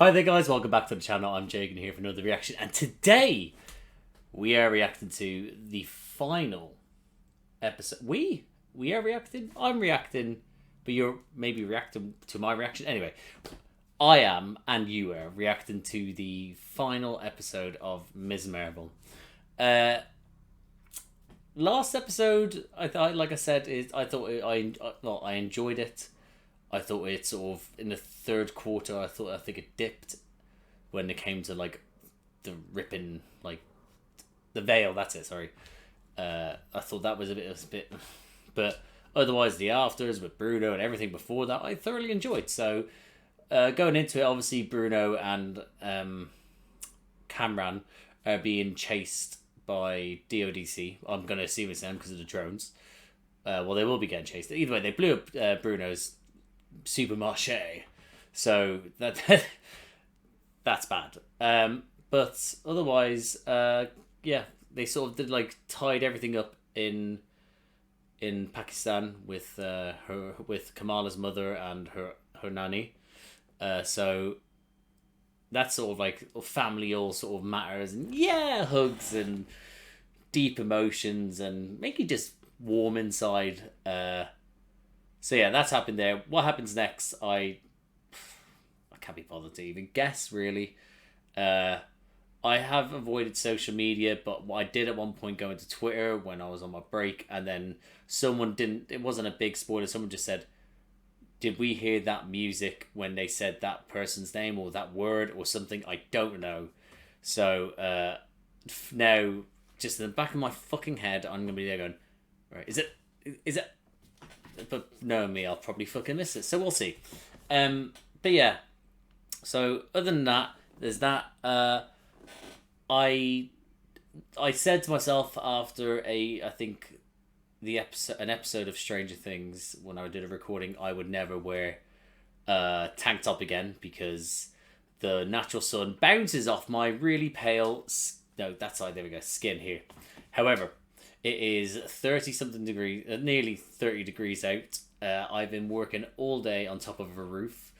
Hi there guys, welcome back to the channel. I'm Jagan here for another reaction, and today we are reacting to the final episode. We are reacting? I'm reacting, but you're maybe reacting to my reaction. Anyway, I am, and you are, reacting to the final episode of Ms. Marvel. Last episode, I thought, like I said, I enjoyed it. I thought it sort of, in the third quarter, I think it dipped when it came to, like, the ripping, like, the veil, that's it, sorry. I thought that was a bit, but otherwise the afters with Bruno and everything before that, I thoroughly enjoyed. So, going into it, obviously Bruno and Cameron are being chased by DODC. I'm going to assume it's them because of the drones. Well, they will be getting chased. Either way, they blew up Bruno's supermarché, so that's bad. But otherwise, yeah, they sort of did, like, tied everything up in Pakistan with Kamala's mother and her nanny. So that's sort of like family all sort of matters, and yeah, hugs and deep emotions and make you just warm inside. So yeah, that's happened there. What happens next? I can't be bothered to even guess, really. I have avoided social media, but I did at one point go into Twitter when I was on my break, and then someone didn't. It wasn't a big spoiler. Someone just said, "Did we hear that music when they said that person's name or that word or something?" I don't know. So now, just in the back of my fucking head, I'm gonna be there going, "Right, is it?" But knowing me, I'll probably fucking miss it. So we'll see. But yeah. So other than that, there's that. I said to myself after I think an episode of Stranger Things, when I did a recording, I would never wear a tank top again because the natural sun bounces off my really pale skin here. However, it is 30-something degrees, nearly 30 degrees out. I've been working all day on top of a roof.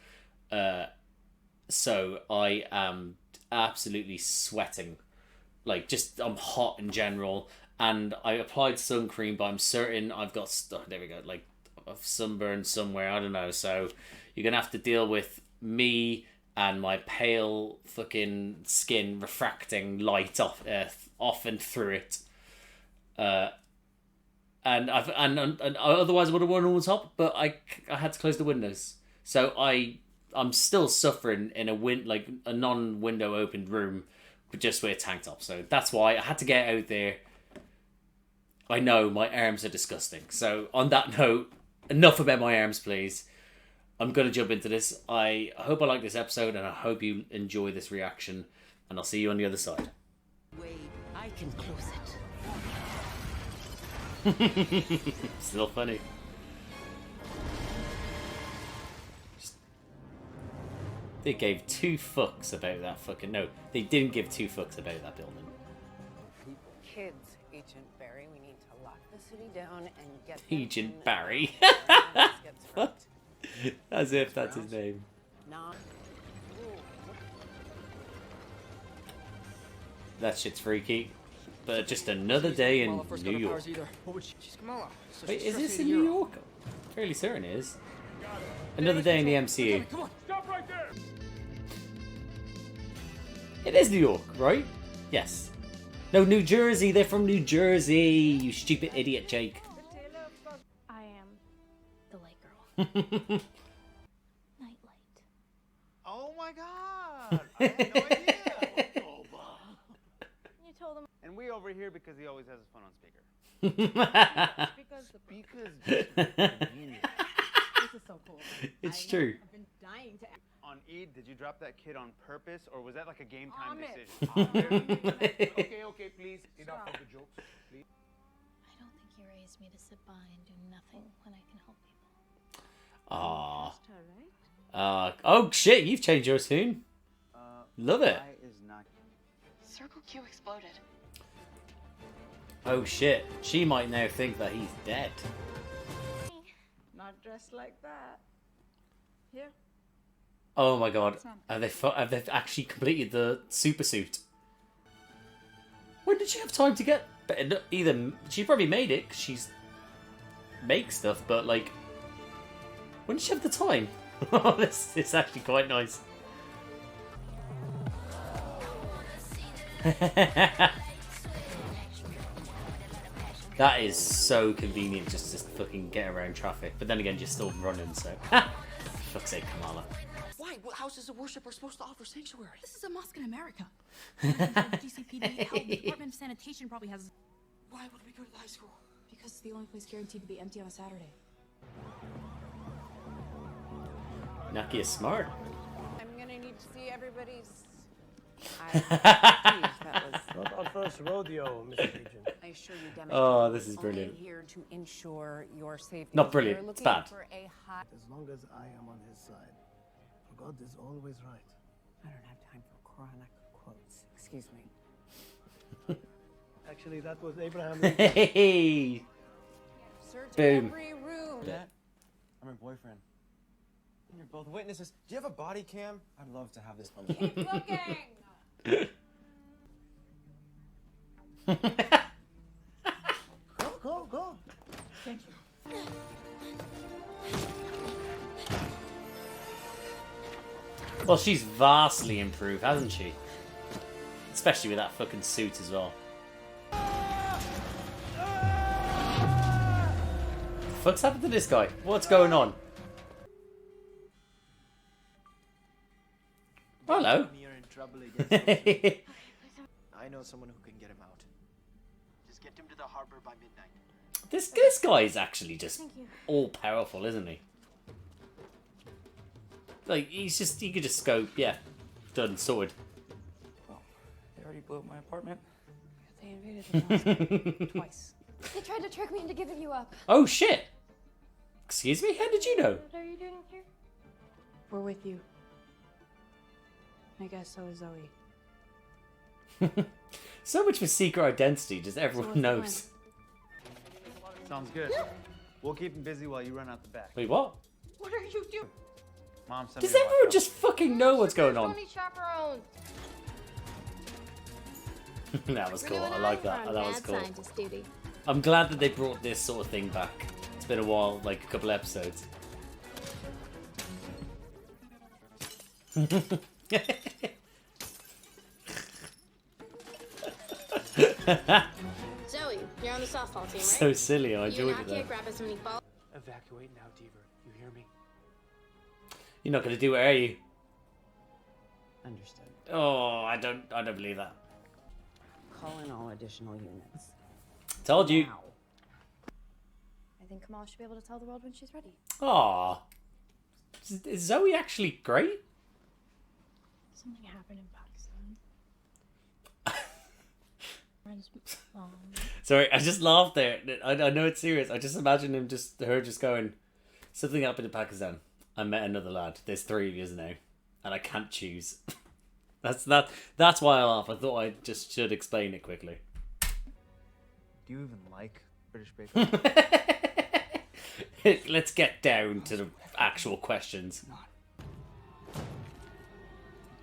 So I am absolutely sweating. Like, just, I'm hot in general. And I applied sun cream, but I'm certain I've got stuff. There we go. Like, I've sunburned somewhere. I don't know. So you're going to have to deal with me and my pale fucking skin refracting light off and through it. And otherwise I would have worn on top, but I had to close the windows, so I'm still suffering in a non-window opened room, but just with a tank top. So that's why I had to get out there. I know my arms are disgusting. So on that note, enough about my arms, please. I'm gonna jump into this. I hope I like this episode, and I hope you enjoy this reaction. And I'll see you on the other side. Wait, I can close it. Still funny. They gave 2 fucks about that fucking... No, they didn't give 2 fucks about that building. Kids, Agent Barry, we need to lock the city down and get Agent Barry. As if that's his name. That shit's freaky. But just another day in New York. Wait, is this in New York? I'm fairly certain it is. Another day in the MCU. Stop right there. It is New York, right? Yes. No, New Jersey. They're from New Jersey. You stupid idiot, Jake. I am the light girl. Nightlight. Oh my god! I had no idea. You told him And we over here because he always has his phone on speaker. because Because this is so cool. It's true. I've been dying to. on Eid, did you drop that kid on purpose, or was that like a game time Amit. decision? Okay, please. Enough of the jokes, please. I don't think you raised me to sit by and do nothing when I can help people. Aww. Oh shit, you've changed your tune. Love it. Why is not... Circle Q exploded. Oh shit, she might now think that he's dead. Not dressed like that. Here. Oh my god. Have they actually completed the super suit? When did she have time to get... Either... She probably made it, 'cause she's... makes stuff, but like... When did she have the time? This is actually quite nice. That is so convenient just to fucking get around traffic. But then again, you're still running, so... For fuck's sake, Kamala. Why? What houses of worship are supposed to offer sanctuary? This is a mosque in America. GCPD, hell, the Department of Sanitation probably has... Why would we go to the high school? Because it's the only place guaranteed to be empty on a Saturday. Naki is smart. I'm gonna need to see everybody's. That was. Not our first rodeo, Mr. Agent. I assure you, Demet. Oh, this is only brilliant. Here to ensure your safety. Not brilliant, We're it's looking bad. For a high... As long as I am on his side, God is always right. I don't have time for chronic quotes. Excuse me. Actually, that was Abraham Lincoln. Hey! Search Boom. every room. Dad, I'm her boyfriend. And you're both witnesses. Do you have a body cam? I'd love to have this on. Keep looking. Go. Thank you. Well, she's vastly improved, hasn't she? Especially with that fucking suit as well. The fuck's happened to this guy? What's going on? Hello. You're in trouble again. I know someone who can get him out. Just get him to the harbor by midnight. This guy is actually just all powerful, isn't he? Like he could just go, yeah, done, sorted. Well, they already blew up my apartment. They invaded the mosque twice. They tried to trick me into giving you up. Oh shit! Excuse me, how did you know? What are you doing here? We're with you. I guess so is Zoe. So much for secret identity, just everyone what's the knows. Sounds good. We'll keep him busy while you run out the back. Wait, what? What are you doing? Mom, send Does me to everyone watch just fucking know what's going on? chaperones. That was cool. I like that. That was cool. Scientist duty. I'm glad that they brought this sort of thing back. It's been a while, like a couple episodes. Zoe, you're on the softball team, right? So silly. I you enjoyed and it I though. can't grab as many balls. Evacuate now, Deaver. You hear me? You're not gonna do it, are you? Understood. Oh, I don't believe that. Call in all additional units. Told you. Now. I think Kamal should be able to tell the world when she's ready. Aw. Is Zoe actually great? Something happened in Pakistan. Friend's mom. Sorry, I just laughed there. I know it's serious. I just imagine her just going, something happened in Pakistan. I met another lad. There's 3 of you now, and I can't choose. That's why I laugh. I thought I just should explain it quickly. Do you even like British bacon? Let's get down to the actual questions.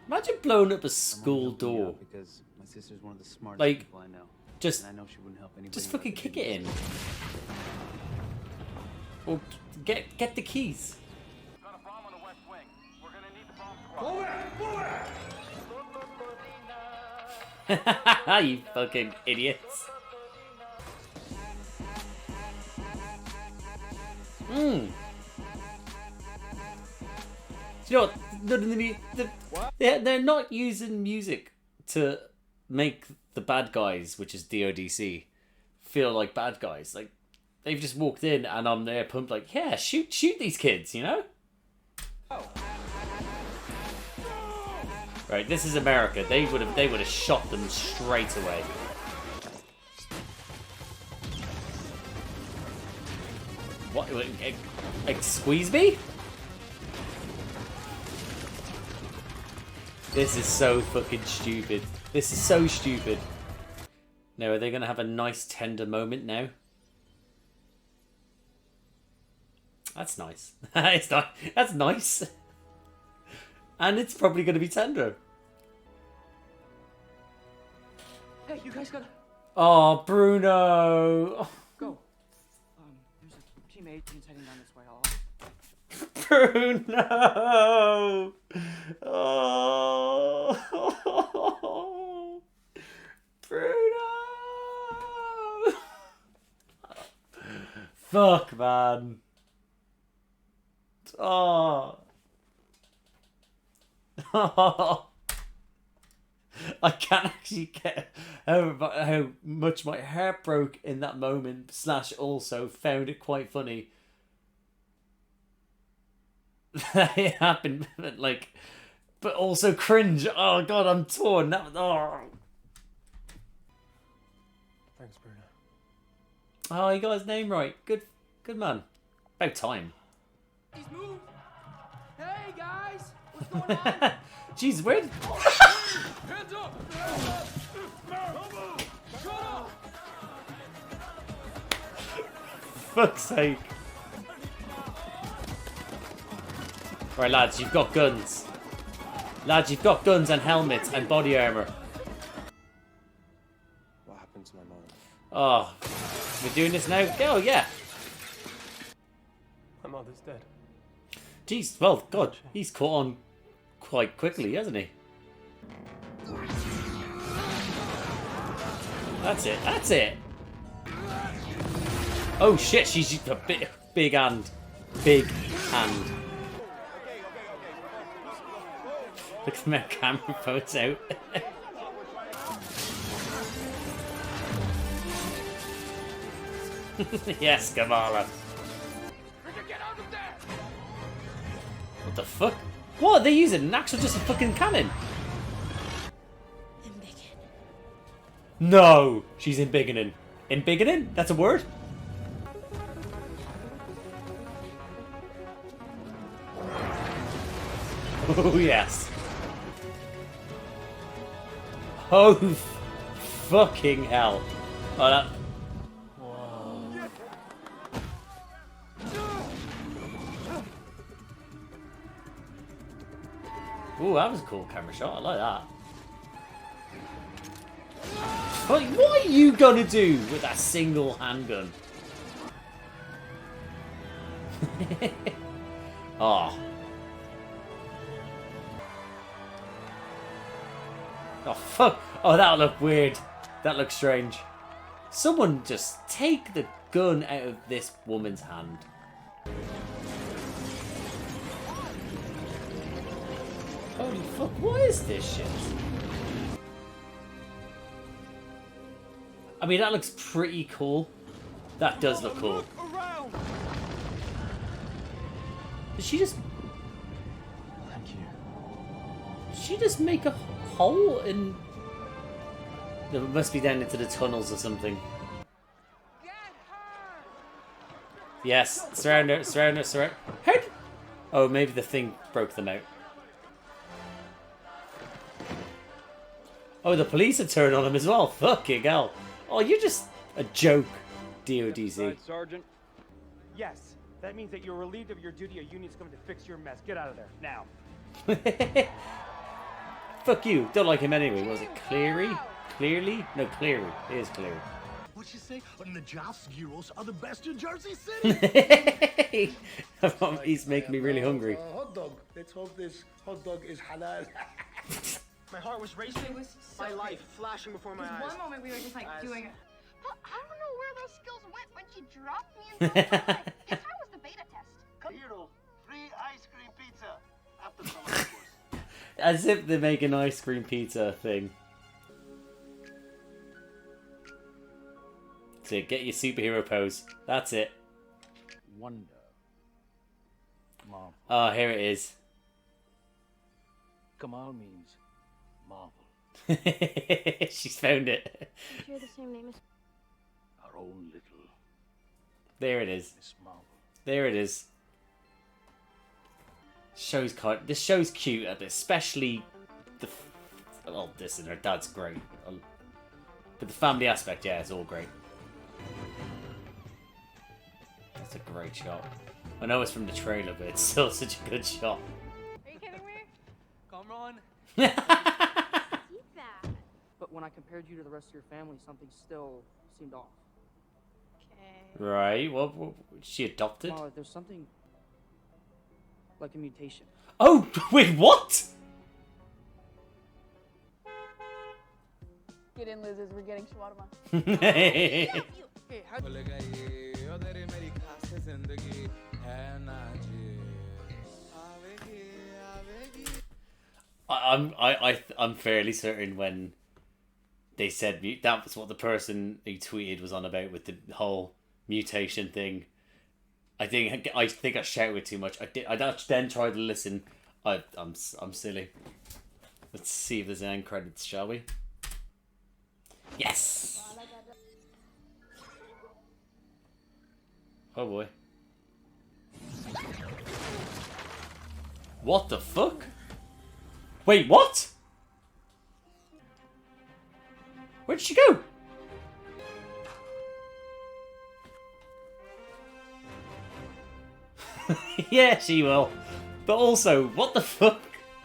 Imagine blowing up a school door. Because my sister's one of the smartest Like, people I know. Just, And I know she wouldn't help anybody. just fucking kick it in. Or get the keys. Got a bomb on the west wing. We're gonna need the bomb squad. You fucking idiots. Do you know what? They're not using music to make the bad guys, which is DODC, feel like bad guys. Like, they've just walked in and I'm there pumped like, yeah, shoot these kids, you know? Right, this is America. They would have shot them straight away. What? Squeeze me? This is so fucking stupid. This is so stupid. Now, are they gonna have a nice tender moment now? That's nice. It's not. That's nice. And it's probably going to be tender. Hey, you guys gotta Oh, Bruno. go. There's a team 18's heading down this way. Bruno. Oh. Bruno. Fuck, man. Oh. I can't actually get how much my heart broke in that moment, / also found it quite funny that it happened, but also cringe. Oh god, I'm torn. Thanks, Bruno. Oh, you got his name right. Good man. About time. These moves. Hey guys, what's going on? Jeez, where? Hands up! Shut up! Fuck's sake. Right, lads, you've got guns. Lads, you've got guns and helmets and body armor. What happened to my mom? Oh, we're doing this now? Oh, yeah. My mother's dead. Jeez, well, God, he's caught on quite quickly, hasn't he? That's it, that's it! Oh shit, she's a big hand. Big hand. Look at my camera phones out. Yes, Kamala. What the fuck? What? They using an actual just a fucking cannon? Embiggen. No! She's embiggening. Embiggening? That's a word? Oh, yes. Oh, fucking hell. Oh, that... Ooh, that was a cool camera shot. I like that. But what are you gonna do with that single handgun? Oh. Oh, fuck. Oh, that'll look weird. That looks strange. Someone just take the gun out of this woman's hand. Holy fuck, what is this shit? I mean, that looks pretty cool. That does look cool. Did she just... Thank you. Did she just make a hole in... It must be down into the tunnels or something. Yes, surround her, surround her, surround her. How? Oh, maybe the thing broke them out. Oh, the police are turned on him as well. Fucking hell. Oh, you're just a joke, DODC. Right, Sergeant. Yes, that means that you're relieved of your duty. A union's coming to fix your mess. Get out of there, now. Fuck you. Don't like him anyway. Was it Cleary? Clearly? No, Cleary. It is Cleary. What'd you say? The Joust Gyros are the best in Jersey City. He's making me really hungry. Hot dog. Let's hope this hot dog is halal. My heart was racing. It was so my life flashing before my eyes. One moment we were just like doing it. But I don't know where those skills went when she dropped me in the time. Guess I was the beta test. Hero, free ice cream pizza. After summer, of course. As if they make an ice cream pizza thing. So get your superhero pose. That's it. Wonder. Marvel. Oh, here it is. Kamal means marvel. She's found it. Share the same name as... Our own little There it is. Miss Marvel. There it is. This show's cute, especially the... Well, this and her dad's great. But the family aspect, yeah, it's all great. That's a great shot. I know it's from the trailer, but it's still such a good shot. Are you kidding me? fun. See that. But when I compared you to the rest of your family, something still seemed off. Okay. Right. What? She adopted? Kamala, there's something like a mutation. Oh, wait, what? Get in, losers. We're getting shawarma. Hey, how I'm fairly certain when they said that was what the person who tweeted was on about with the whole mutation thing. I think I shouted too much. I then tried to listen. I'm silly. Let's see if there's any end credits, shall we? Yes. Oh boy. What the fuck? Wait, what? Where'd she go? Yeah, she will. But also, what the fuck?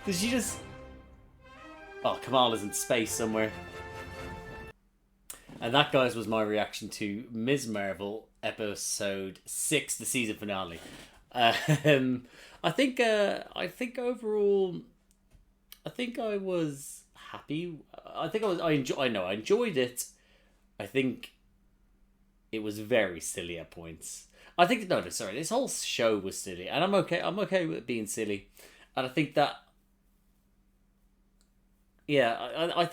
Did she just... Oh, Kamala's in space somewhere. And that, guys, was my reaction to Ms. Marvel episode 6, the season finale. I think overall, I think I was happy. I enjoyed it. I think it was very silly at points. I think sorry, this whole show was silly, and I'm okay. I'm okay with it being silly, and I think that. Yeah, I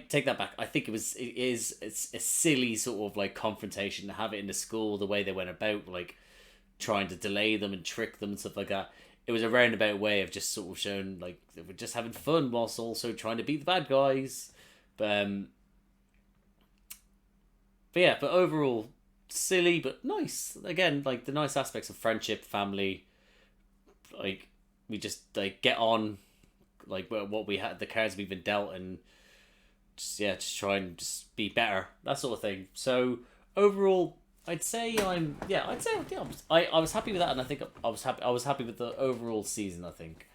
take that back. I think it's a silly sort of like confrontation to have it in the school, the way they went about like trying to delay them and trick them and stuff like that. It was a roundabout way of just sort of showing like they were just having fun whilst also trying to beat the bad guys. But overall silly but nice. Again, like the nice aspects of friendship, family, like we just like get on. Like what we had, the cards we've been dealt, and just try and just be better, that sort of thing. So overall, I was happy with that, and I think I was happy with the overall season. I think,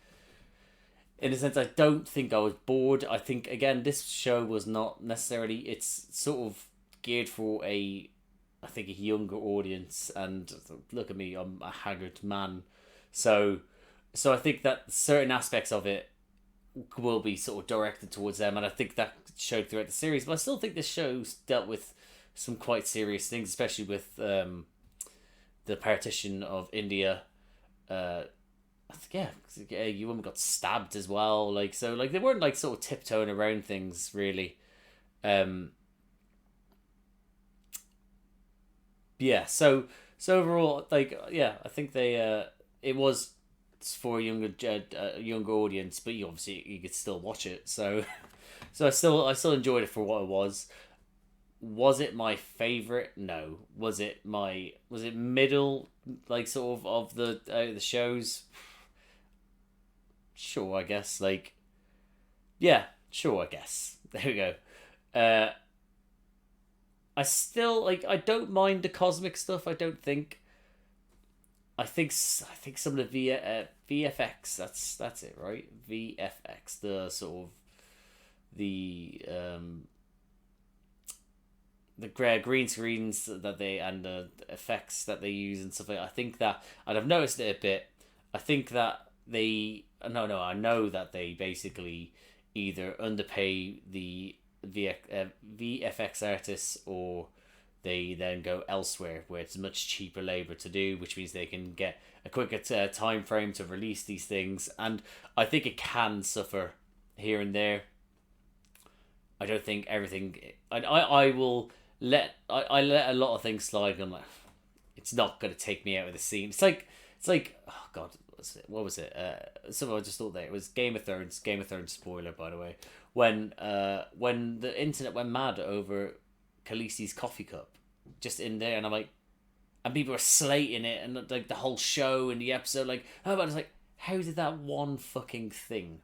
in a sense, I don't think I was bored. I think again, this show was not necessarily. It's sort of geared for a younger audience, and look at me, I'm a haggard man, so I think that certain aspects of it will be sort of directed towards them, and I think that showed throughout the series. But I still think this show's dealt with some quite serious things, especially with the partition of India. You woman got stabbed as well, like so, like they weren't like sort of tiptoeing around things really. So overall, like I think they it was for a younger audience, but you could still watch it. So I still enjoyed it for what it was. Was it my favorite? No. Was it middle, like sort of the shows? Sure, I guess. Like, yeah, sure, I guess. There we go. I still I don't mind the cosmic stuff. I don't think. I think some of the VFX, that's it, right? VFX, the sort of the green screens that they and the effects that they use and stuff like that. I think that, and I've noticed it a bit. I think that I know that they basically either underpay the VFX artists, or they then go elsewhere where it's much cheaper labor to do, which means they can get a quicker time frame to release these things. And I think it can suffer here and there. I don't think everything. I let a lot of things slide. I'm like, it's not gonna take me out of the scene. It's like oh god, what was it? So I just thought that it was Game of Thrones. Game of Thrones spoiler, by the way. When the internet went mad over Khaleesi's coffee cup, just in there, and I'm like, and people were slating it, and like the whole show and the episode, like, oh, but it's like, how did that one fucking thing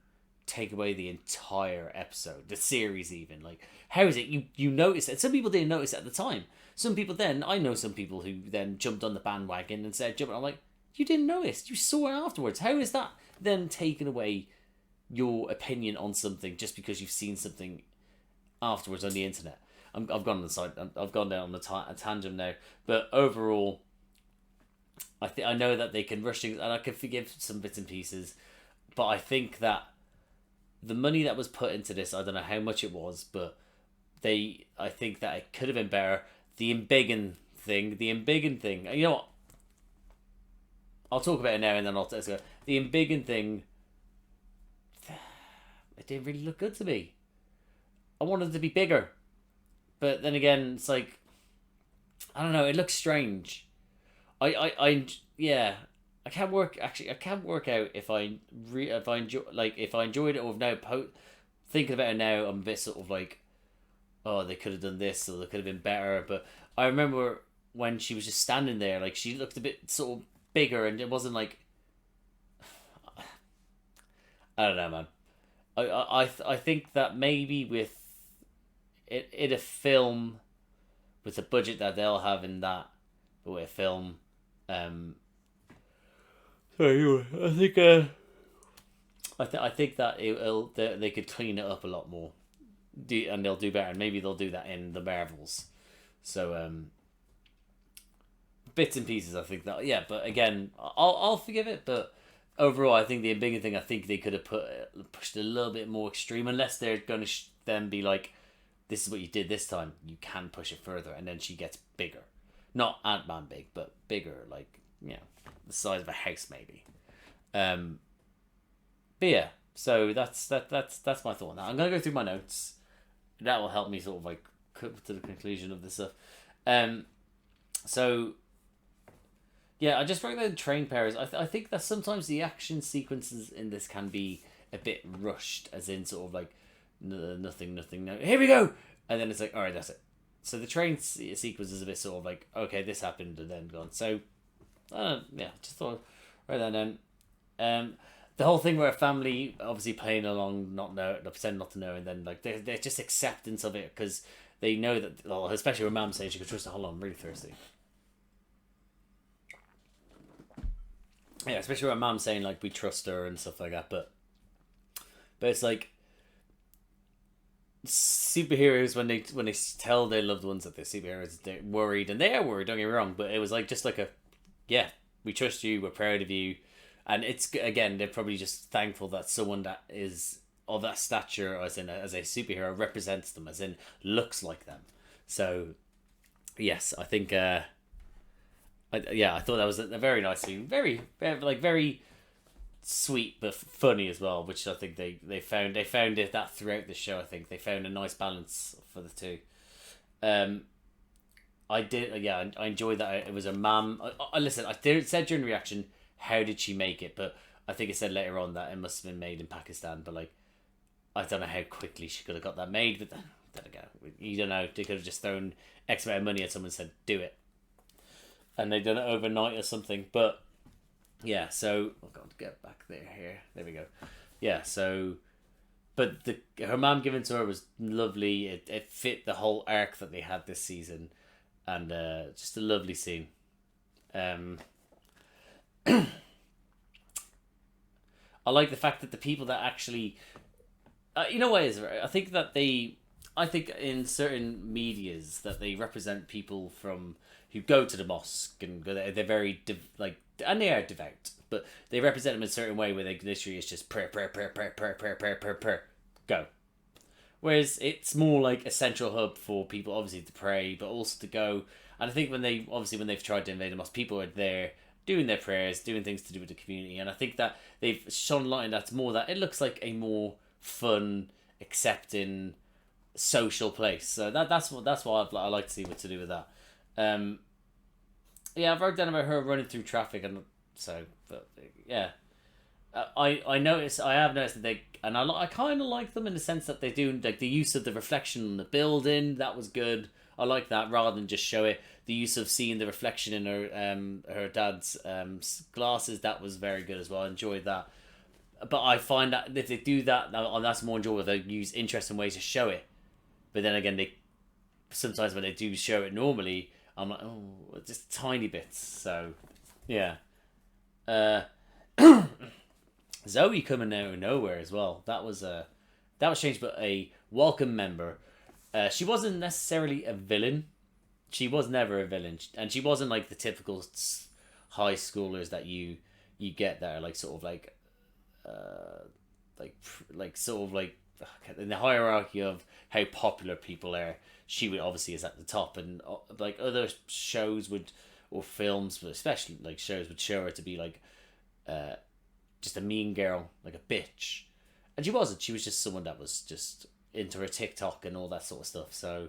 take away the entire episode, the series even? Like, how is it you noticed it? Some people didn't notice it at the time. Some people then, I know some people who then jumped on the bandwagon and said, I'm like, you didn't notice, you saw it afterwards. How is that then taken away your opinion on something just because you've seen something afterwards on the internet. I've gone on the side. I've gone down on a tangent now, but overall, I know that they can rush things, and I can forgive some bits and pieces, but I think that the money that was put into this, I don't know how much it was, but I think that it could have been better. The embiggen thing, you know what? I'll talk about it now, and then I'll go. The embiggen thing, it didn't really look good to me. I wanted it to be bigger. But then again, it's like, I don't know, it looks strange. I can't work out if I enjoyed it or now thinking about it now, I'm a bit sort of like, oh, they could have done this or they could have been better. But I remember when she was just standing there, like she looked a bit sort of bigger, and it wasn't like, I don't know, man. I think that maybe with in a film with the budget that they'll have in that, but with a film, I think that they could clean it up a lot more, and they'll do better. And maybe they'll do that in the Marvels. So bits and pieces, I think that, yeah. But again, I'll forgive it. But overall, I think the bigger thing, I think they could have pushed it a little bit more extreme, unless they're going to then be like, this is what you did this time, you can push it further, and then she gets bigger. Not Ant-Man big, but bigger, like, you know, the size of a house maybe. But yeah, so that's my thought on that. I'm gonna go through my notes. That will help me sort of like come to the conclusion of this stuff. So yeah, I just wrote down train pairs. I think that sometimes the action sequences in this can be a bit rushed, as in sort of like nothing, no, here we go, and then it's like, all right, that's it. So the train sequence is a bit sort of like, okay, this happened and then gone. So yeah, just thought I'd write that down. The whole thing where a family obviously playing along, pretend not to know, and then like they're just acceptance of it because they know that, well, especially when Mom saying she could trust her. Hold on, I'm really thirsty. Yeah, especially when Mom saying like we trust her and stuff like that, but it's like superheroes when they tell their loved ones that they're superheroes, they're worried, and they are worried, don't get me wrong, but it was like just like we trust you, we're proud of you, and it's, again, they're probably just thankful that someone that is of that stature as a superhero represents them, as in looks like them. So yes, I think I thought that was a very nice scene, very sweet but funny as well, which I think they found it that throughout the show. I think they found a nice balance for the two. I enjoyed that it was a mom. Listen, I said during the reaction, how did she make it? But I think it said later on that it must have been made in Pakistan. But like, I don't know how quickly she could have got that made. But there we go. You don't know. They could have just thrown X amount of money at someone and said, do it, and they done it overnight or something. But yeah, so oh god, get back here. There we go. Yeah, so, but her mom giving to her was lovely. It fit the whole arc that they had this season, and just a lovely scene. I like the fact that the people that actually, you know what it is, right? I think in certain medias that they represent people who go to the mosque and go there. They're very and they are devout, but they represent them in a certain way where they literally is just prayer, go. Whereas it's more like a central hub for people, obviously, to pray, but also to go. And I think when they've tried to invade the mosque, people are there doing their prayers, doing things to do with the community. And I think that they've shone light on that's more that it looks like a more fun, accepting, social place. So that's what I like to see what to do with that. Yeah, I've wrote down about her running through traffic, and so, but yeah, I have noticed that they, and I kind of like them in the sense that they do like the use of the reflection on the building. That was good. I like that rather than just show it. The use of seeing the reflection in her dad's glasses, that was very good as well. I enjoyed that. But I find that if they do that, that's more enjoyable. They use interesting ways to show it. But then again, sometimes when they do show it normally, I'm like, oh, just tiny bits. So, yeah. The Zoe coming out of nowhere as well. That was changed, but a welcome member. She wasn't necessarily a villain. She was never a villain, and she wasn't like the typical high schoolers that you get that are like sort of like sort of like in the hierarchy of how popular people are. She would obviously is at the top, and like other shows would, or films, but especially like shows would show her to be like just a mean girl, like a bitch, and she wasn't. She was just someone that was just into her TikTok and all that sort of stuff. So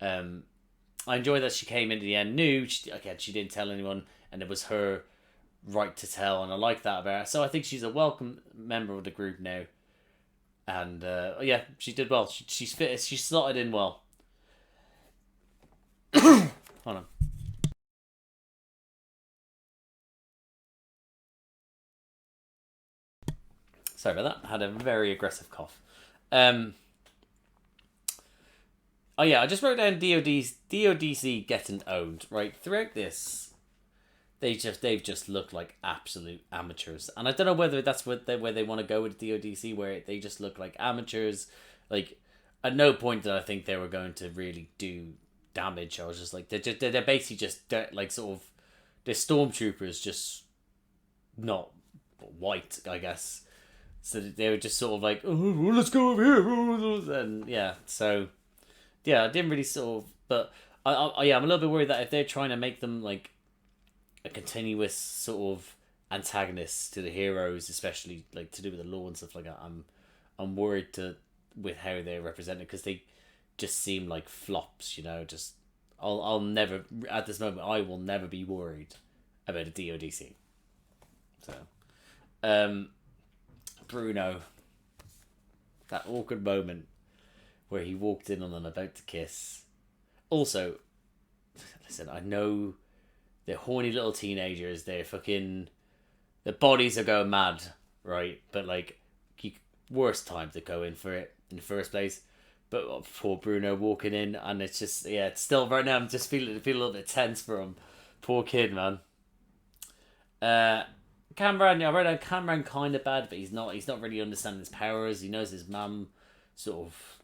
I enjoyed that she came into the end, knew she didn't tell anyone, and it was her right to tell, and I like that about her. So I think she's a welcome member of the group now, and yeah, she did well. She's fit. She slotted in well. Hold on. Sorry about that. I had a very aggressive cough. Oh yeah, I just wrote down DODC getting owned. Right throughout this, they've just looked like absolute amateurs, and I don't know whether that's where they want to go with DODC, where they just look like amateurs. Like at no point did I think they were going to really do damage. I was just like they're basically just like sort of they're stormtroopers, just not white, I guess. So they were just sort of like, oh, let's go over here, and yeah. So yeah, I didn't really sort of, but yeah, I'm a little bit worried that if they're trying to make them like a continuous sort of antagonist to the heroes, especially like to do with the law and stuff like that, I'm worried with how they're represented, because they just seem like flops, you know. Just I'll never, at this moment, I will never be worried about a DODC. So Bruno, that awkward moment where he walked in on them about to kiss. Also, listen, I know they're horny little teenagers, their bodies are going mad, right? But like, worst time to go in for it in the first place. But poor Bruno walking in, and it's just, yeah, it's still right now. I'm just feeling a little bit tense for him. Poor kid, man. Cameron, yeah, I wrote down Cameron kind of bad, but he's not really understanding his powers. He knows his mum sort of,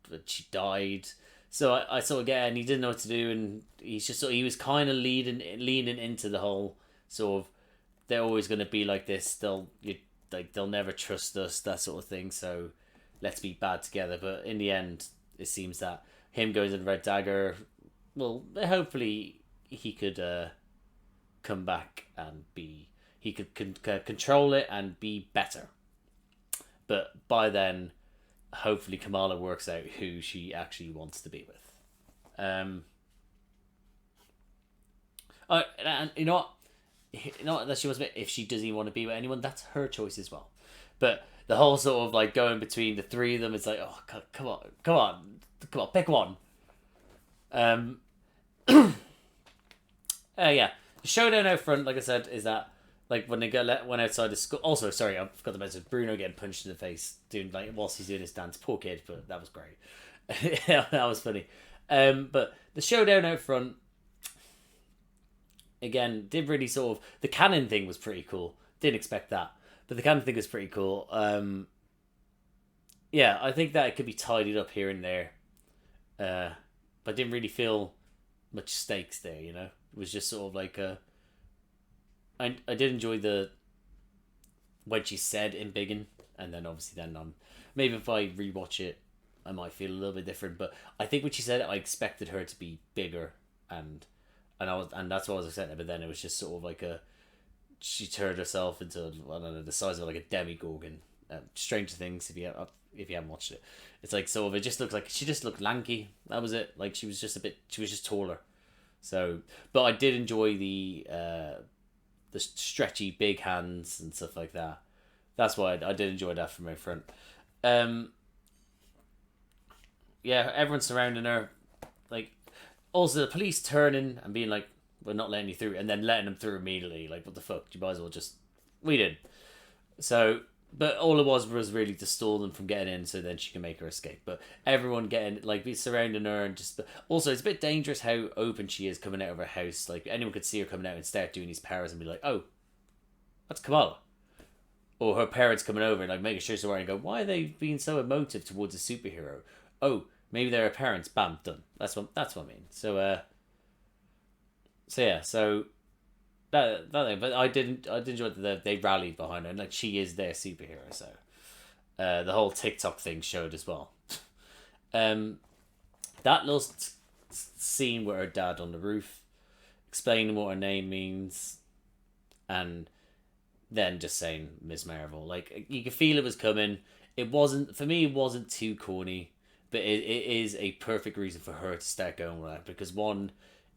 but she died. So I sort of get it, and he didn't know what to do, and he was kind of leaning into the whole sort of, they're always going to be like this. They'll never trust us, that sort of thing. So let's be bad together. But in the end, it seems that him going to the Red Dagger, well, hopefully he could come back and he could control it and be better. But by then, hopefully Kamala works out who she actually wants to be with. And you know what, that she wants to be, if she doesn't even want to be with anyone, that's her choice as well. But the whole sort of like going between the three of them, it's like, oh, come on, pick one. Yeah, the showdown out front, like I said, is that like when they went outside the school. Also, sorry, I forgot to mention Bruno getting punched in the face whilst he's doing his dance. Poor kid, but that was great. Yeah, that was funny. But the showdown out front, again, did really sort of, the cannon thing was pretty cool. Didn't expect that, but the cannon thing was pretty cool. Yeah, I think that it could be tidied up here and there, but I didn't really feel much stakes there. You know, it was just sort of like I did enjoy when she said in Biggin, and then obviously maybe if I rewatch it, I might feel a little bit different. But I think when she said it, I expected her to be bigger, and that's what I was expecting. But then it was just sort of like she turned herself into, I don't know, the size of like a demigorgon. Stranger Things, if you haven't watched it, it's like sort of, it just looked like she just looked lanky. That was it. Like she was just taller. So, but I did enjoy the stretchy big hands and stuff like that. That's why I did enjoy that from her front. Yeah, everyone's surrounding her. Like, also the police turning and being like, we're not letting you through, and then letting them through immediately. Like, what the fuck? You might as well we did. So, but all it was really to stall them from getting in, so then she can make her escape. But everyone surrounding her, and just, also it's a bit dangerous how open she is coming out of her house. Like anyone could see her coming out and start doing these powers and be like, oh, that's Kamala. or her parents coming over and like making sure she's alright and go, why are they being so emotive towards a superhero? Oh, maybe they're her parents. Bam, done. That's what I mean. So yeah, so that thing. But I did enjoy that they rallied behind her and like she is their superhero. So the whole TikTok thing showed as well. That little scene with her dad on the roof, explaining what her name means, and then just saying Miss Marvel. Like, you could feel it was coming. It wasn't, for me, it wasn't too corny, but it is a perfect reason for her to start going with that, because one,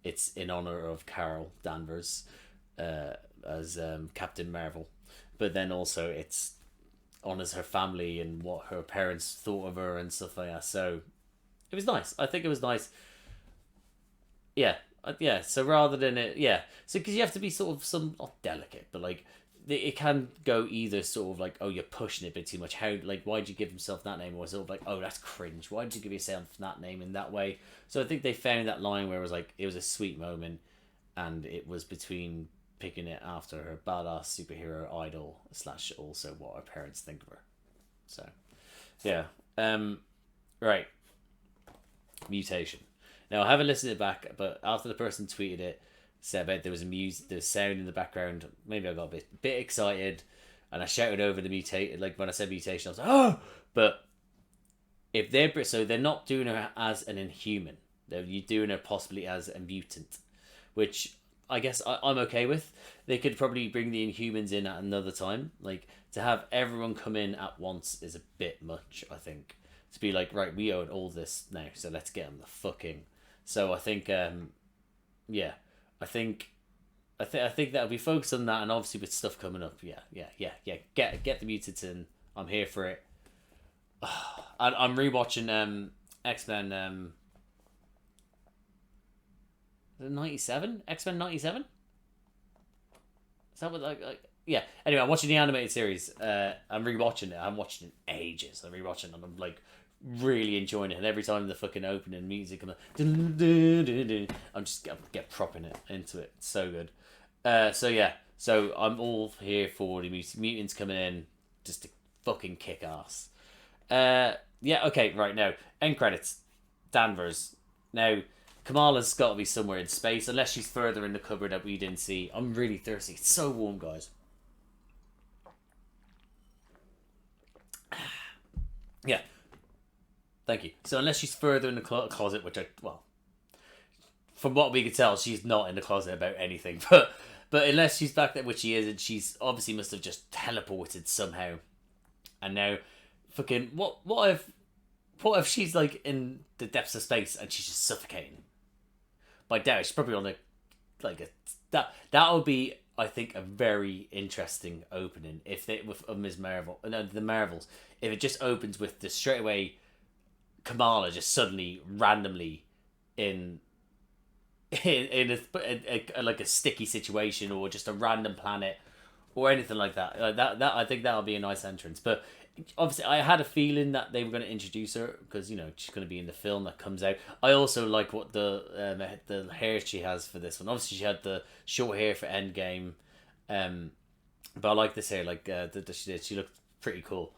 it's in honor of Carol Danvers as Captain Marvel, but then also it's honors her family and what her parents thought of her and stuff like that. So it was nice. I think it was nice. Yeah. So rather than it, so because you have to be sort of not delicate, but like it can go either sort of like, oh, you're pushing it a bit too much. How, like, why'd you give himself that name? Or sort of like, oh, that's cringe. Why did you give yourself that name in that way? So I think they found that line where it was like, it was a sweet moment, and it was between picking it after her badass superhero idol / also what her parents think of her. So yeah. Right. Mutation. Now, I haven't listened to it back, but after the person tweeted it, said about there was the sound in the background, maybe I got a bit excited, and I shouted over the mutation. Like, when I said mutation, I was like, oh! But if they're not doing her as an Inhuman, they're doing her possibly as a mutant, which I guess I'm okay with. They could probably bring the Inhumans in at another time. Like, to have everyone come in at once is a bit much, I think. To be like, right, we own all this now, so let's get them the fucking. So I think, I think that'll be focused on that, and obviously with stuff coming up, get the mutants in. I'm here for it. I'm rewatching X-Men. Is it 97? X-Men 97? Is that what yeah. Anyway, I'm watching the animated series. I'm rewatching it. I haven't watched it in ages. I'm rewatching it, and I'm like really enjoying it. And every time the fucking opening music comes, I'm just get propping it into it. It's so good. So yeah. So I'm all here for the mutants coming in just to fucking kick ass. Yeah. Okay. Right now, end credits. Danvers. Now, Kamala's got to be somewhere in space, unless she's further in the cupboard that we didn't see. I'm really thirsty. It's so warm, guys. Yeah. Thank you. So unless she's further in the closet, which from what we could tell, she's not in the closet about anything. But unless she's back there, which she is, and she's obviously must have just teleported somehow. And now, fucking, what if she's like in the depths of space and she's just suffocating? By doubt, she's probably on that would be, I think, a very interesting opening if they with Ms. Marvel, the Marvels. If it just opens with the straight away Kamala just suddenly randomly in a like a sticky situation, or just a random planet or anything like that. That I think that'll be a nice entrance. But obviously, I had a feeling that they were going to introduce her because, you know, she's going to be in the film that comes out. I also like what the hair she has for this one. Obviously, she had the short hair for Endgame, but I like this hair. Like that she did. She looked pretty cool.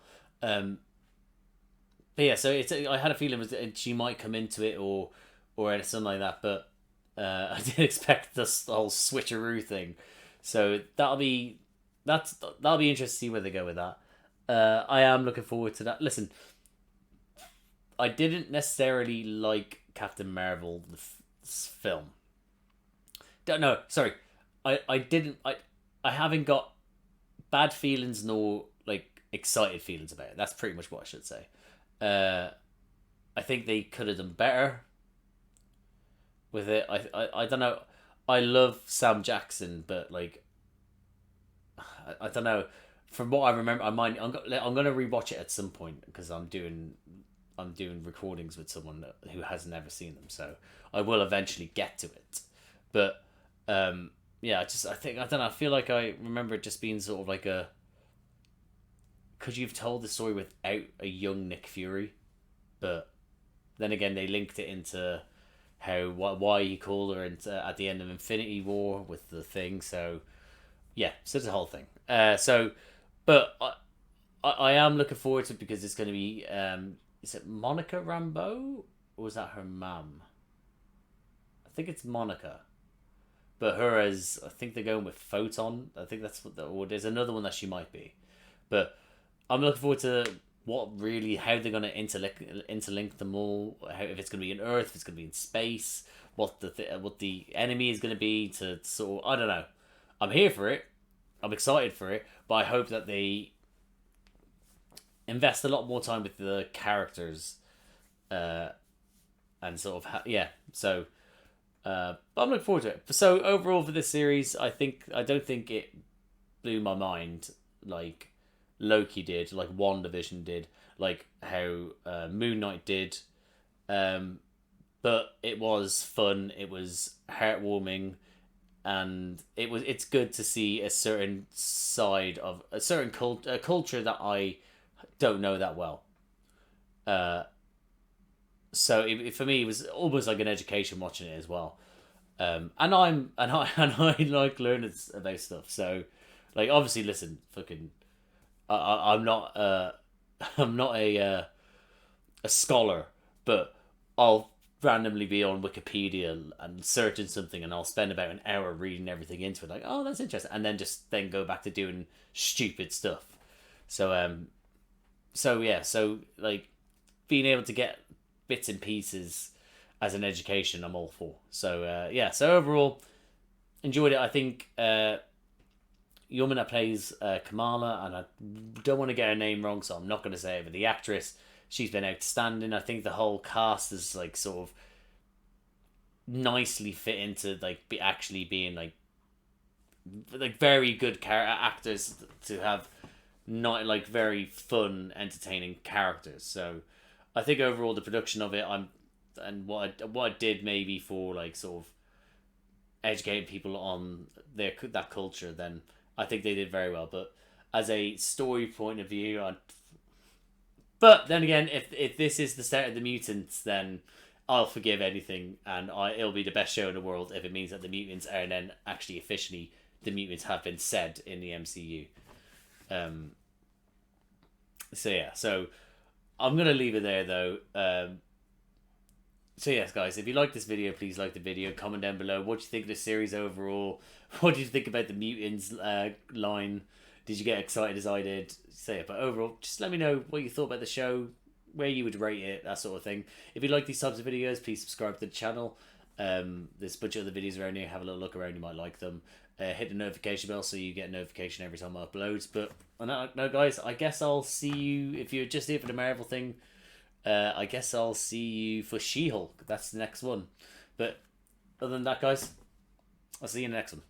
But yeah, so I had a feeling she might come into it or something like that. But I didn't expect this whole switcheroo thing. So that'll be interesting to see where they go with that. I am looking forward to that. Listen, I didn't necessarily like Captain Marvel the film. No, sorry, I didn't. I haven't got bad feelings nor like excited feelings about it. That's pretty much what I should say. I think they could have done better with it. I don't know. I love Sam Jackson, but like I don't know. From what I remember, I'm gonna rewatch it at some point because I'm doing recordings with someone who has never seen them, so I will eventually get to it. But yeah, I don't know. I feel like I remember it just being sort of like a. Could you have told the story without a young Nick Fury? But then again, they linked it into why he called her at the end of Infinity War with the thing. So yeah, so it's a whole thing. But I am looking forward to it because it's going to be is it Monica Rambeau or was that her mum? I think it's Monica, but her as I think they're going with Photon. I think that's what or there's another one that she might be, but I'm looking forward to how they're going to interlink them all. If it's going to be in Earth, if it's going to be in space, what the enemy is going to be to sort of, I don't know. I'm here for it. I'm excited for it, but I hope that they invest a lot more time with the characters, and sort of So, but I'm looking forward to it. So overall for this series, I don't think it blew my mind like Loki did, like WandaVision did, like how Moon Knight did. But it was fun. It was heartwarming. And it's good to see a certain side of a certain culture that I don't know that well. So for me, it was almost like an education watching it as well. And I like learning about stuff. So, like, obviously, listen, fucking, I'm not a scholar, but I'll randomly be on Wikipedia and searching something, and I'll spend about an hour reading everything into it, like, oh, that's interesting, and then go back to doing stupid stuff. So like being able to get bits and pieces as an education, I'm all for. So so overall, enjoyed it. I think the woman that plays Kamala, and I don't want to get her name wrong, so I'm not going to say it, but the actress, she's been outstanding. I think the whole cast is like sort of nicely fit into like actually being like very good actors to have not like very fun, entertaining characters. So I think overall the production of it, and what I did maybe for like sort of educating people on that culture, then I think they did very well. But as a story point of view, but then again, if this is the start of the mutants, then I'll forgive anything, and it'll be the best show in the world if it means that the mutants are then actually officially the mutants have been said in the MCU. So I'm gonna leave it there though. So yes, guys, if you like this video, please like the video. Comment down below what you think of the series overall. What do you think about the mutants line? Did you get excited as I did? Say it. But overall, just let me know what you thought about the show, where you would rate it, that sort of thing. If you like these types of videos, please subscribe to the channel. There's a bunch of other videos around here. Have a little look around. You might like them. Hit the notification bell so you get a notification every time I upload. But on that note, guys, I guess I'll see you, if you're just here for the Marvel thing, I guess I'll see you for She-Hulk. That's the next one. But other than that, guys, I'll see you in the next one.